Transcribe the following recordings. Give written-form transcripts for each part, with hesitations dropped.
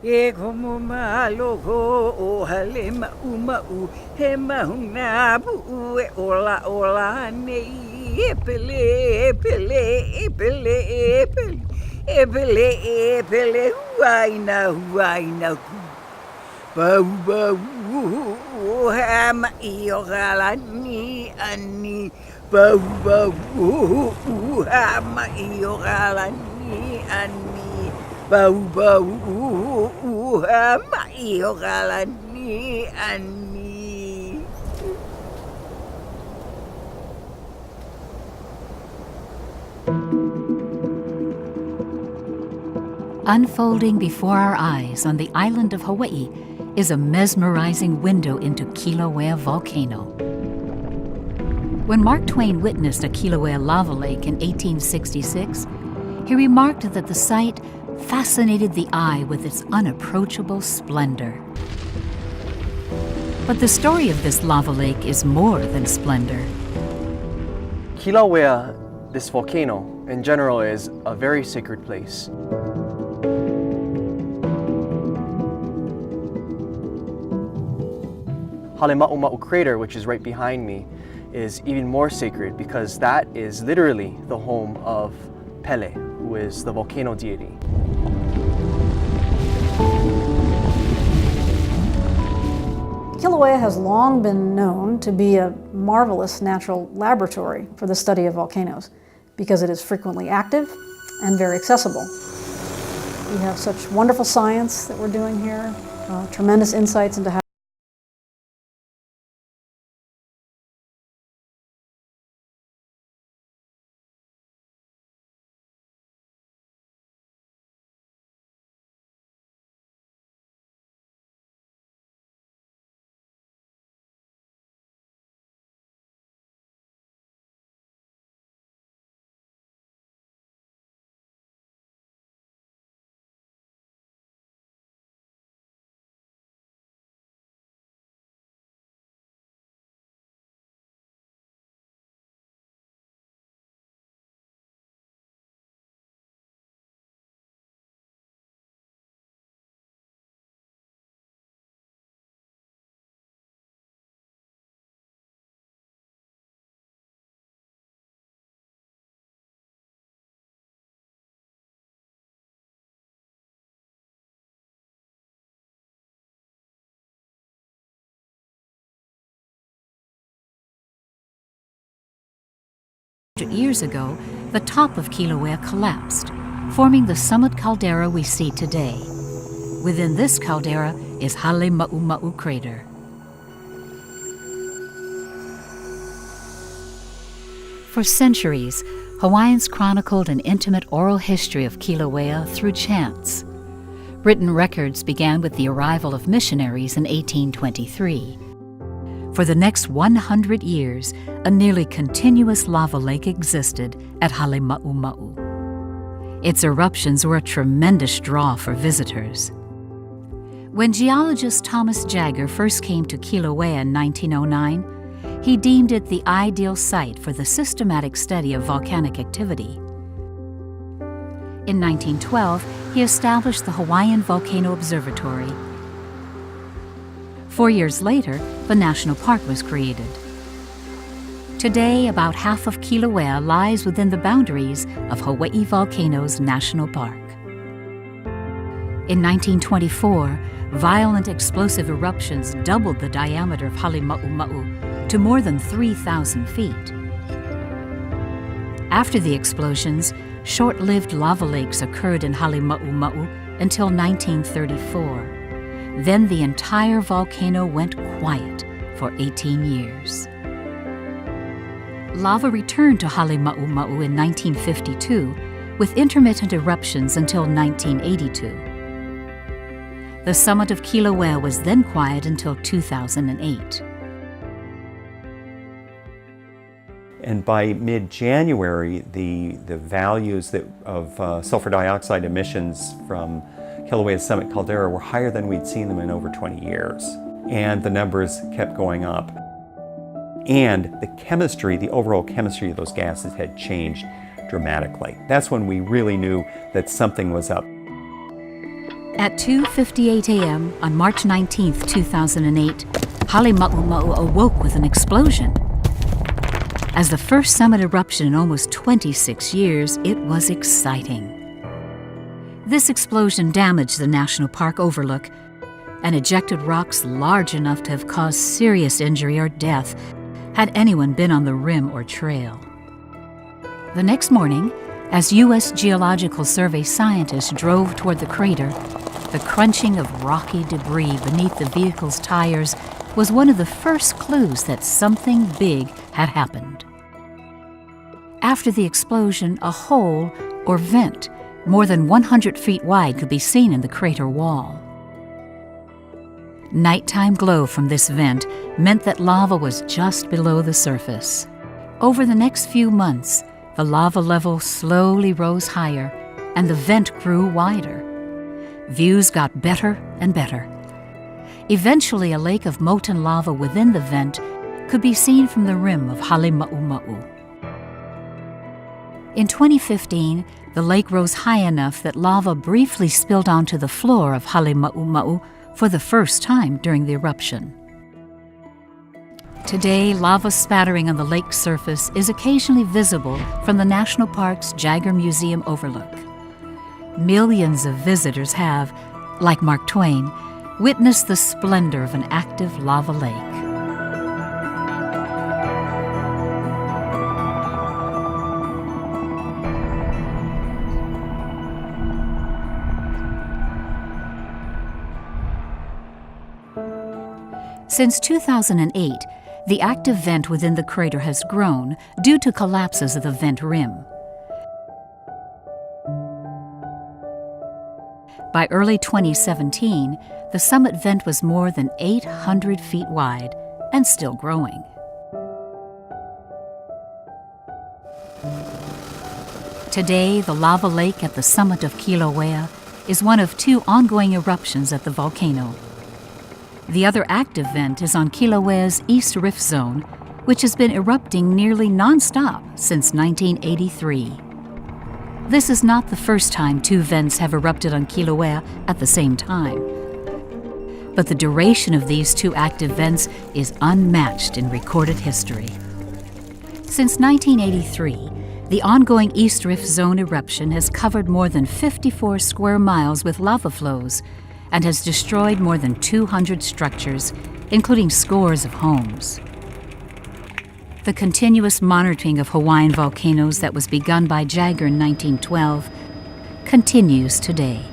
E komo maloko o Halemaʻumaʻu he mahuna puʻu e ola ola nei e pele e pele e pele e pele e pele e pele huaina ku bau bau o hamaʻi o galani ani bau bau o hamaʻi o galani ani bau bau hamaʻi o galani ani. Unfolding before our eyes on the island of Hawaiʻi is a mesmerizing window into Kīlauea Volcano. When Mark Twain witnessed a Kīlauea lava lake in 1866, he remarked that the site fascinated the eye with its unapproachable splendor. But the story of this lava lake is more than splendor. Kīlauea, this volcano, in general, is a very sacred place. Halemaʻumaʻu crater, which is right behind me, is even more sacred because that is literally the home of Pele, who is the volcano deity. Kīlauea has long been known to be a marvelous natural laboratory for the study of volcanoes because it is frequently active and very accessible. We have such wonderful science that we're doing here, tremendous insights into how Years ago, the top of Kīlauea collapsed, forming the summit caldera we see today. Within this caldera is Halemaʻumaʻu crater. For centuries, Hawaiians chronicled an intimate oral history of Kīlauea through chants. Written records began with the arrival of missionaries in 1823. For the next 100 years, a nearly continuous lava lake existed at Halemaʻumaʻu. Its eruptions were a tremendous draw for visitors. When geologist Thomas Jagger first came to Kīlauea in 1909, he deemed it the ideal site for the systematic study of volcanic activity. In 1912, he established the Hawaiian Volcano Observatory. 4 years later, the national park was created. Today, about half of Kīlauea lies within the boundaries of Hawaiʻi Volcanoes National Park. In 1924, violent explosive eruptions doubled the diameter of Halemaʻumaʻu to more than 3,000 feet. After the explosions, short-lived lava lakes occurred in Halemaʻumaʻu until 1934. Then the entire volcano went quiet for 18 years. Lava returned to Halemaʻumaʻu in 1952, with intermittent eruptions until 1982. The summit of Kīlauea was then quiet until 2008. And by mid-January, the values of sulfur dioxide emissions from Kilauea's summit caldera were higher than we'd seen them in over 20 years. And the numbers kept going up. And the chemistry, the overall chemistry of those gases had changed dramatically. That's when we really knew that something was up. At 2:58 a.m. on March 19, 2008, Halemaʻumaʻu awoke with an explosion. As the first summit eruption in almost 26 years, it was exciting. This explosion damaged the national park overlook and ejected rocks large enough to have caused serious injury or death had anyone been on the rim or trail. The next morning, as U.S. Geological Survey scientists drove toward the crater, the crunching of rocky debris beneath the vehicle's tires was one of the first clues that something big had happened. After the explosion, a hole, or vent, more than 100 feet wide could be seen in the crater wall. Nighttime glow from this vent meant that lava was just below the surface. Over the next few months, the lava level slowly rose higher and the vent grew wider. Views got better and better. Eventually, a lake of molten lava within the vent could be seen from the rim of Halemaʻumaʻu. In 2015, the lake rose high enough that lava briefly spilled onto the floor of Halemaʻumaʻu for the first time during the eruption. Today, lava spattering on the lake's surface is occasionally visible from the National Park's Jagger Museum overlook. Millions of visitors have, like Mark Twain, witnessed the splendor of an active lava lake. Since 2008, the active vent within the crater has grown due to collapses of the vent rim. By early 2017, the summit vent was more than 800 feet wide and still growing. Today, the lava lake at the summit of Kīlauea is one of 2 ongoing eruptions at the volcano. The other active vent is on Kilauea's East Rift Zone, which has been erupting nearly nonstop since 1983. This is not the first time 2 vents have erupted on Kīlauea at the same time. But the duration of these 2 active vents is unmatched in recorded history. Since 1983, the ongoing East Rift Zone eruption has covered more than 54 square miles with lava flows and has destroyed more than 200 structures, including scores of homes. The continuous monitoring of Hawaiian volcanoes that was begun by Jagger in 1912 continues today.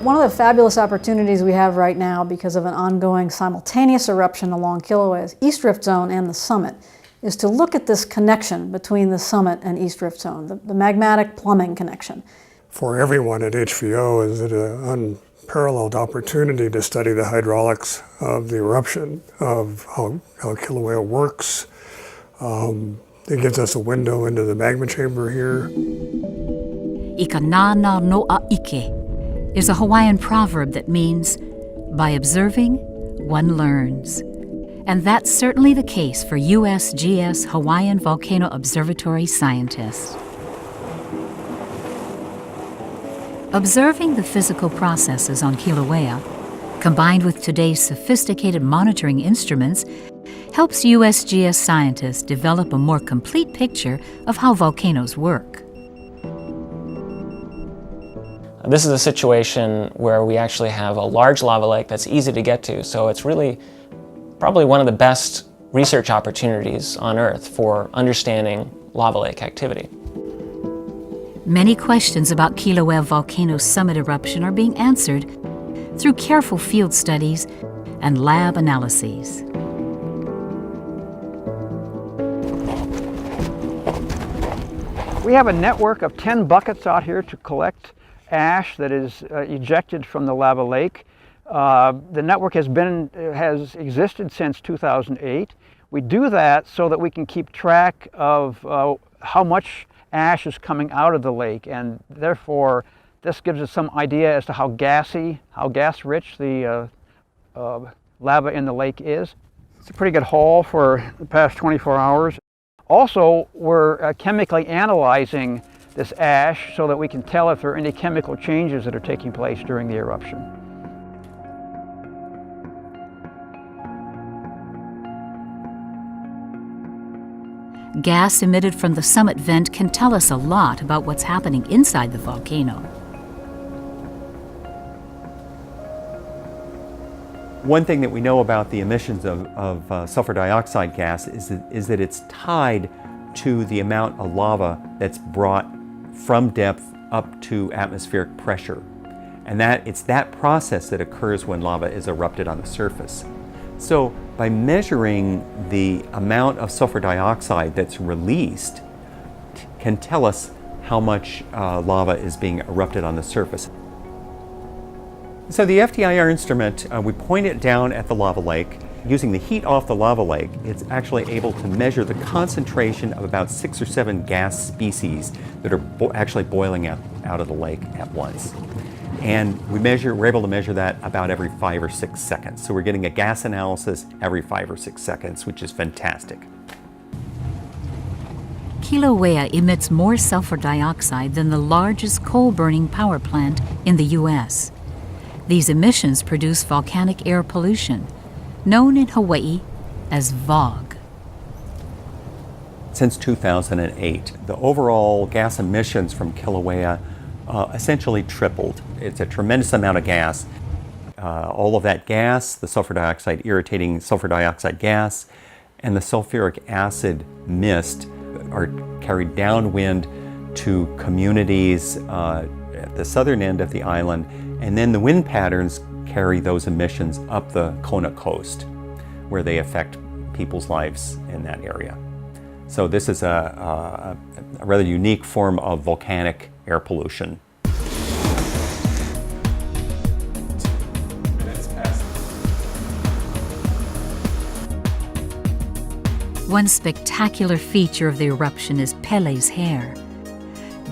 One of the fabulous opportunities we have right now because of an ongoing simultaneous eruption along Kilauea's East Rift Zone and the summit is to look at this connection between the summit and East Rift Zone, the magmatic plumbing connection. For everyone at HVO, is it an unparalleled opportunity to study the hydraulics of the eruption, of how Kilauea works. It gives us a window into the magma chamber here. Ika nāna noa ike is a Hawaiian proverb that means, by observing, one learns. And that's certainly the case for USGS Hawaiian Volcano Observatory scientists. Observing the physical processes on Kīlauea, combined with today's sophisticated monitoring instruments, helps USGS scientists develop a more complete picture of how volcanoes work. This is a situation where we actually have a large lava lake that's easy to get to, so it's really probably one of the best research opportunities on Earth for understanding lava lake activity. Many questions about Kīlauea Volcano's summit eruption are being answered through careful field studies and lab analyses. We have a network of 10 buckets out here to collect ash that is ejected from the lava lake. The network has existed since 2008. We do that so that we can keep track of how much ash is coming out of the lake, and therefore this gives us some idea as to how gas-rich the lava in the lake is. It's a pretty good haul for the past 24 hours. Also, we're chemically analyzing this ash so that we can tell if there are any chemical changes that are taking place during the eruption. Gas emitted from the summit vent can tell us a lot about what's happening inside the volcano. One thing that we know about the emissions of sulfur dioxide gas is that it's tied to the amount of lava that's brought from depth up to atmospheric pressure. And it's that process that occurs when lava is erupted on the surface. So by measuring the amount of sulfur dioxide that's released can tell us how much lava is being erupted on the surface. So the FTIR instrument, we point it down at the lava lake. Using the heat off the lava lake, it's actually able to measure the concentration of about 6 or 7 gas species that are actually boiling out of the lake at once. And we're able to measure that about every 5 or 6 seconds. So we're getting a gas analysis every 5 or 6 seconds, which is fantastic. Kīlauea emits more sulfur dioxide than the largest coal-burning power plant in the U.S. These emissions produce volcanic air pollution, known in Hawaii as VOG. Since 2008, the overall gas emissions from Kīlauea essentially tripled. It's a tremendous amount of gas. All of that gas, the sulfur dioxide, irritating sulfur dioxide gas, and the sulfuric acid mist are carried downwind to communities at the southern end of the island, and then the wind patterns carry those emissions up the Kona coast, where they affect people's lives in that area. So this is a rather unique form of volcanic air pollution. One spectacular feature of the eruption is Pele's hair,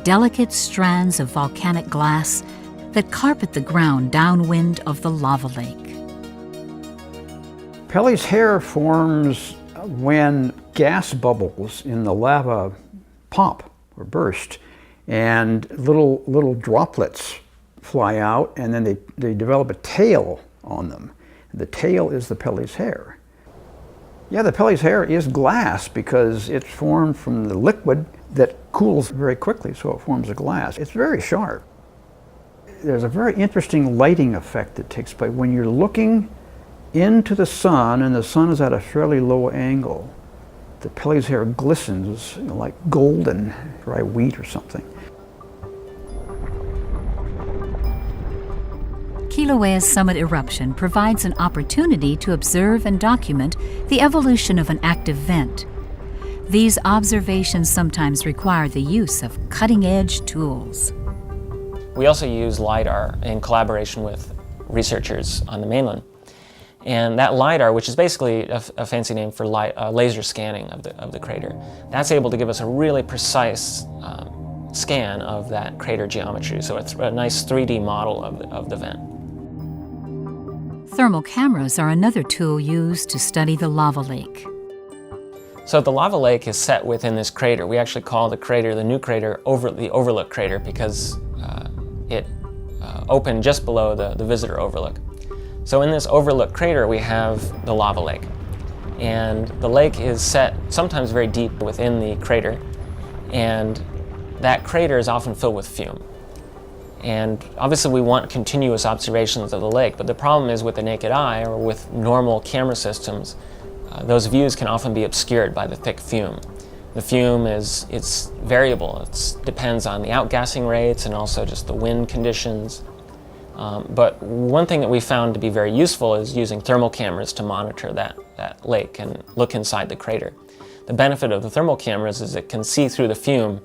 delicate strands of volcanic glass that carpet the ground downwind of the lava lake. Pele's hair forms when gas bubbles in the lava pop or burst, and little droplets fly out, and then they develop a tail on them. The tail is the Pele's hair. Yeah, the Pele's hair is glass because it's formed from the liquid that cools very quickly, so it forms a glass. It's very sharp. There's a very interesting lighting effect that takes place. When you're looking into the sun and the sun is at a fairly low angle, the Pele's hair glistens like golden dry wheat or something. Kilauea's summit eruption provides an opportunity to observe and document the evolution of an active vent. These observations sometimes require the use of cutting-edge tools. We also use LiDAR in collaboration with researchers on the mainland. And that LiDAR, which is basically a fancy name for laser scanning of the crater, that's able to give us a really precise scan of that crater geometry. So it's a nice 3D model of the vent. Thermal cameras are another tool used to study the lava lake. So the lava lake is set within this crater. We actually call the crater, the new crater, the overlook crater because it opened just below the visitor overlook. So in this overlook crater we have the lava lake. And the lake is set sometimes very deep within the crater, and that crater is often filled with fume. And obviously we want continuous observations of the lake, but the problem is with the naked eye or with normal camera systems, those views can often be obscured by the thick fume. The fume it's variable. It depends on the outgassing rates and also just the wind conditions. But one thing that we found to be very useful is using thermal cameras to monitor that lake and look inside the crater. The benefit of the thermal cameras is it can see through the fume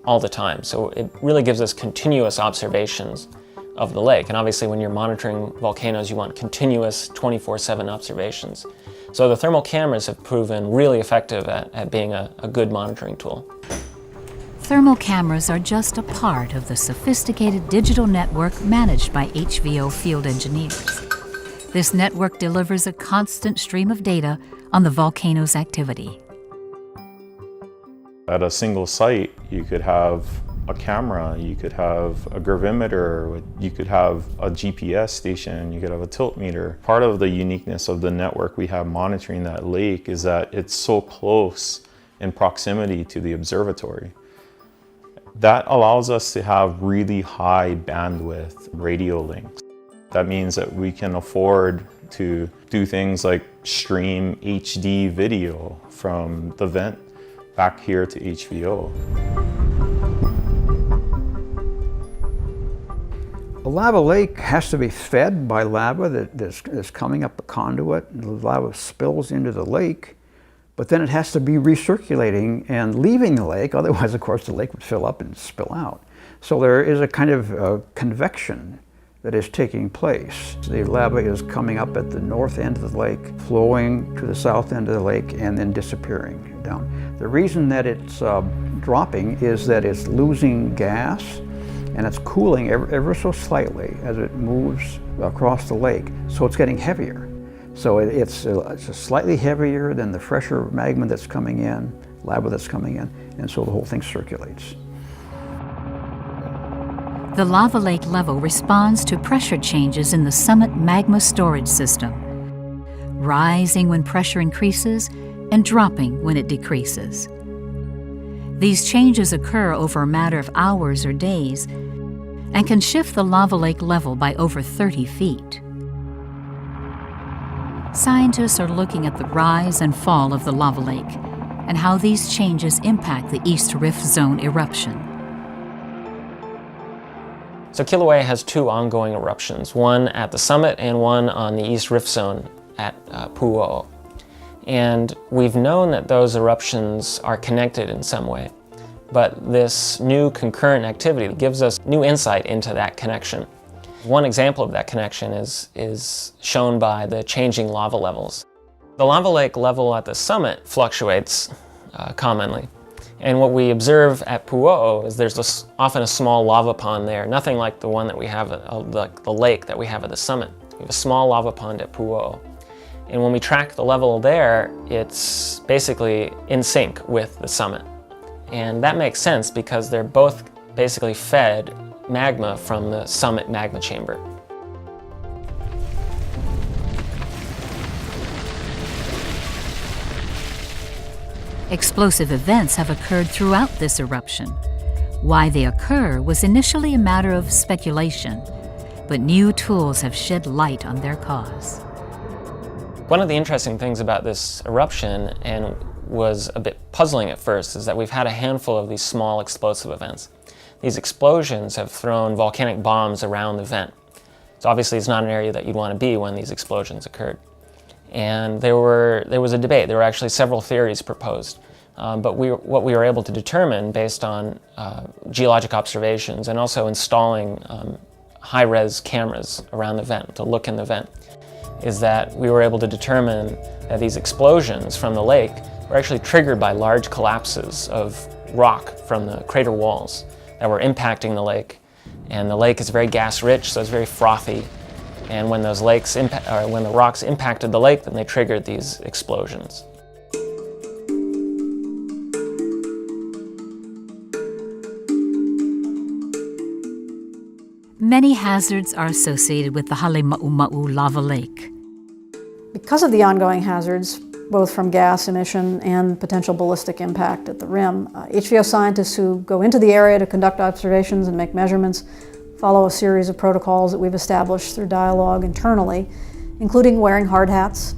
all the time. So it really gives us continuous observations of the lake. And obviously when you're monitoring volcanoes, you want continuous 24/7 observations. So the thermal cameras have proven really effective at being a good monitoring tool. Thermal cameras are just a part of the sophisticated digital network managed by HVO field engineers. This network delivers a constant stream of data on the volcano's activity. At a single site, you could have a camera, you could have a gravimeter, you could have a GPS station, you could have a tilt meter. Part of the uniqueness of the network we have monitoring that lake is that it's so close in proximity to the observatory. That allows us to have really high bandwidth radio links. That means that we can afford to do things like stream HD video from the vent back here to HVO. A lava lake has to be fed by lava that's coming up a conduit. The lava spills into the lake, but then it has to be recirculating and leaving the lake. Otherwise, of course, the lake would fill up and spill out. So there is a kind of convection that is taking place. The lava is coming up at the north end of the lake, flowing to the south end of the lake, and then disappearing down. The reason that it's dropping is that it's losing gas, and it's cooling ever so slightly as it moves across the lake, so it's getting heavier. So it's slightly heavier than the fresher magma that's coming in, lava that's coming in, and so the whole thing circulates. The lava lake level responds to pressure changes in the summit magma storage system, rising when pressure increases and dropping when it decreases. These changes occur over a matter of hours or days and can shift the lava lake level by over 30 feet. Scientists are looking at the rise and fall of the lava lake and how these changes impact the East Rift Zone eruption. So Kīlauea has two ongoing eruptions, one at the summit and one on the East Rift Zone at Pu'uʻo. And we've known that those eruptions are connected in some way, but this new concurrent activity gives us new insight into that connection. One example of that connection is shown by the changing lava levels. The lava lake level at the summit fluctuates commonly. And what we observe at Pu'uʻo is there's often a small lava pond there, nothing like the one that we have, the lake that we have at the summit. We have a small lava pond at Pu'uʻo. And when we track the level there, it's basically in sync with the summit. And that makes sense because they're both basically fed magma from the summit magma chamber. Explosive events have occurred throughout this eruption. Why they occur was initially a matter of speculation, but new tools have shed light on their cause. One of the interesting things about this eruption, and was a bit puzzling at first, is that we've had a handful of these small explosive events. These explosions have thrown volcanic bombs around the vent. So obviously it's not an area that you'd want to be when these explosions occurred. And there was a debate. There were actually several theories proposed. But what we were able to determine based on geologic observations and also installing high-res cameras around the vent to look in the vent is that we were able to determine that these explosions from the lake were actually triggered by large collapses of rock from the crater walls that were impacting the lake. And the lake is very gas-rich, so it's very frothy. And when those when the rocks impacted the lake, then they triggered these explosions. Many hazards are associated with the Halemaʻumaʻu lava lake. Because of the ongoing hazards, both from gas emission and potential ballistic impact at the rim, HVO scientists who go into the area to conduct observations and make measurements follow a series of protocols that we've established through dialogue internally, including wearing hard hats,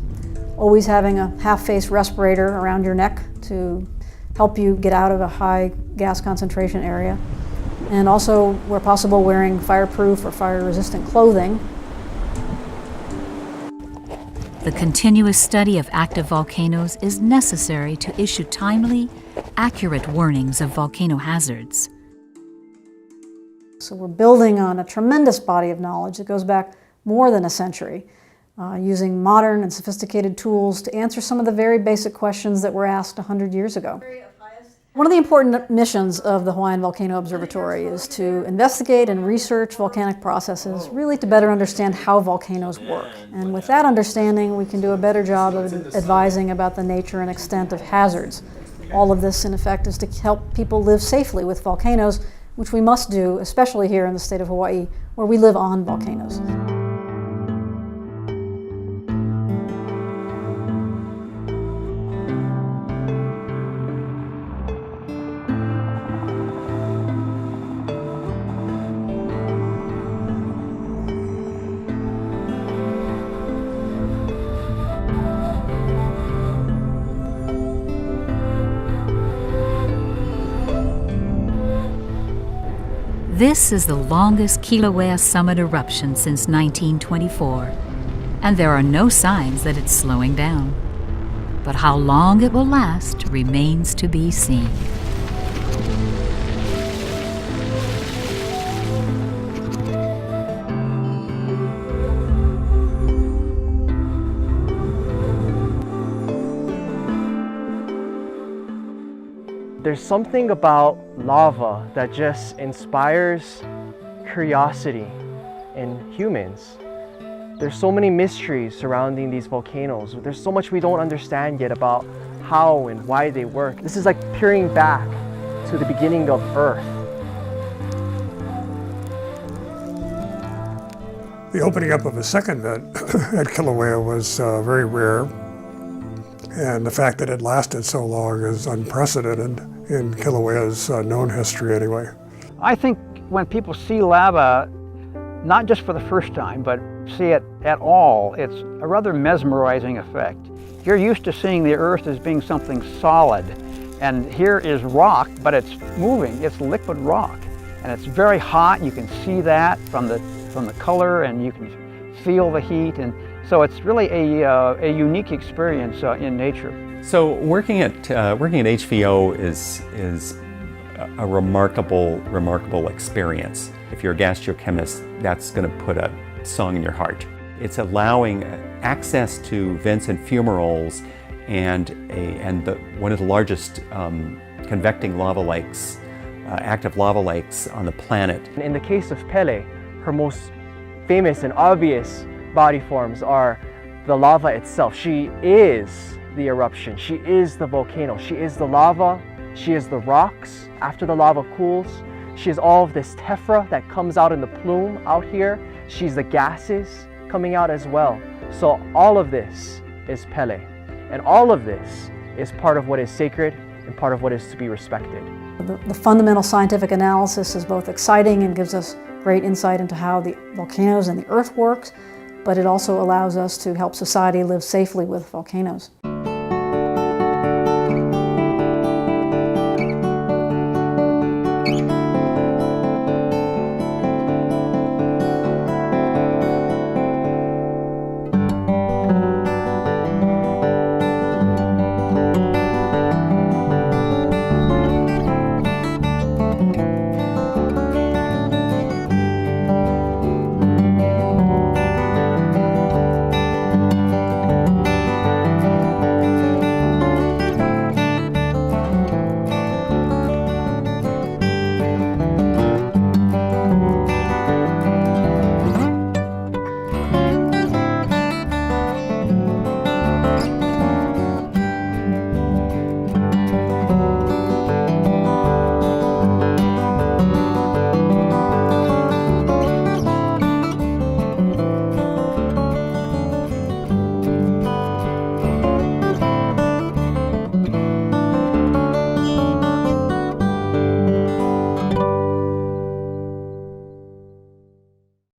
always having a half-face respirator around your neck to help you get out of a high gas concentration area, and also, where possible, wearing fireproof or fire-resistant clothing. The continuous study of active volcanoes is necessary to issue timely, accurate warnings of volcano hazards. So we're building on a tremendous body of knowledge that goes back more than a century, using modern and sophisticated tools to answer some of the very basic questions that were asked 100 years ago. One of the important missions of the Hawaiian Volcano Observatory is to investigate and research volcanic processes, really to better understand how volcanoes work. And with that understanding, we can do a better job of advising about the nature and extent of hazards. All of this, in effect, is to help people live safely with volcanoes which we must do, especially here in the state of Hawaii, where we live on volcanoes. This is the longest Kīlauea summit eruption since 1924, and there are no signs that it's slowing down. But how long it will last remains to be seen. There's something about lava that just inspires curiosity in humans. There's so many mysteries surrounding these volcanoes. There's so much we don't understand yet about how and why they work. This is like peering back to the beginning of Earth. The opening up of a second vent at Kīlauea was very rare, and the fact that it lasted so long is unprecedented in Kilauea's known history anyway. I think when people see lava, not just for the first time, but see it at all, it's a rather mesmerizing effect. You're used to seeing the Earth as being something solid, and here is rock, but it's moving, it's liquid rock. And it's very hot, you can see that from the color, and you can feel the heat, and so it's really a unique experience in nature. So working at HVO is a remarkable experience. If you're a gastrochemist, that's going to put a song in your heart. It's allowing access to vents and fumaroles and one of the largest convecting lava lakes, active lava lakes on the planet. In the case of Pele, her most famous and obvious body forms are the lava itself. She is the eruption, she is the volcano, she is the lava, she is the rocks. After the lava cools, she is all of this tephra that comes out in the plume out here. She's the gases coming out as well. So all of this is Pele, and all of this is part of what is sacred and part of what is to be respected. The fundamental scientific analysis is both exciting and gives us great insight into how the volcanoes and the Earth works, but it also allows us to help society live safely with volcanoes.